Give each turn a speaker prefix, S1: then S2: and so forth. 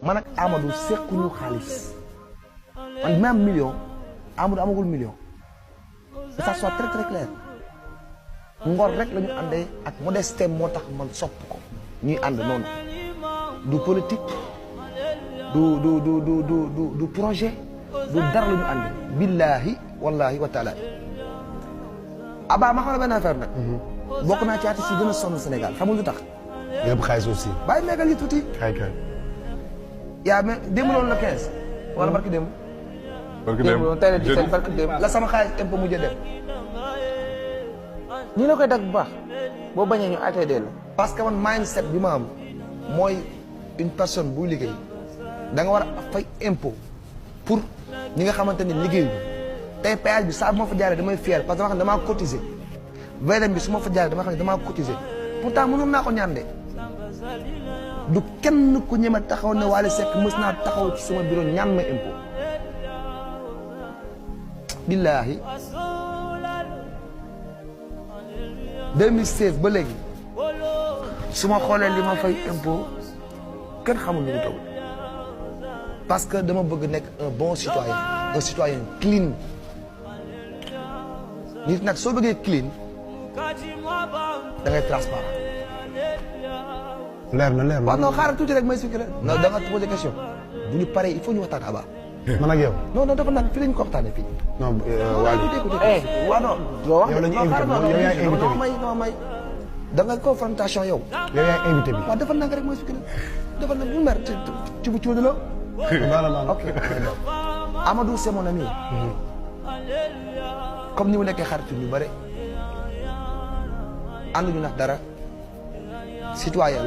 S1: man ak Amadou sekkuñu xaalis man même million Amadou amagul million que ça soit très très clair ngor rek la ñu àndee ak modesté moo tax man sopp ko ñuy ànd noonu du politique du projet du dara la ñu ànd billahi wallahi wa taala Abba ma xam ne benn affaire nag bokk naa ci artiste yi gën a sonn Sénégal xamul lu tax
S2: yëpp xaalis aussi.
S1: bàyyi meegal yi tuuti
S2: kay.
S1: yaa mais démb loolu la 15 wala barki démb
S3: démb
S1: tey la 17 barki démb la sama xaalis impôt mujjee dem
S4: nii la koy dag bu baax boo bañee ñu ATD la.
S1: parce que man mindset bi ma am mooy une personne buy liggéey da nga war a fay impôt pour ñi nga xamante ni liggéey bi tey péage bi saa bu ma fa jaaree damay fier parce que dama xam ne damaa cotiser VDM bi su ma fa jaaree dama xam ne damaa cotiser pourtant mënoon naa ko ñaan de du kenn ku ñeme taxaw ne Wally Seck mës naa taxaw ci sama bureau ñaan ma impôt billaahi 2016 ba léegi su ma xoolee li ma fay impôt kenn xamul lu mu taw parce que dama bëgg nekk un bon citoyen un citoyen clean nit nag soo bëggee clean da ngay transparent.
S2: leer na
S1: waaw non xaaral tuuti rek may expliqué la. non da nga posé question bu ñu paree il faut ñu waxtaan Abba.
S2: man ak yow.
S1: non non dafa naan fii la ñu ko waxtaanee fii.
S2: non Wally.
S1: waaw non.
S2: yow la ñu invité yow yaay invité bi.
S1: non may da nga confrontation yow.
S2: yow yaay invité bi.
S1: waaw dafa nang rek mooy expliqué la dafa nang bu mer ci bu cuudu la. ok Amadou c'est mon ami. comme ni mu nekkee xaritu ñu bare ànduñu nag dara citoyen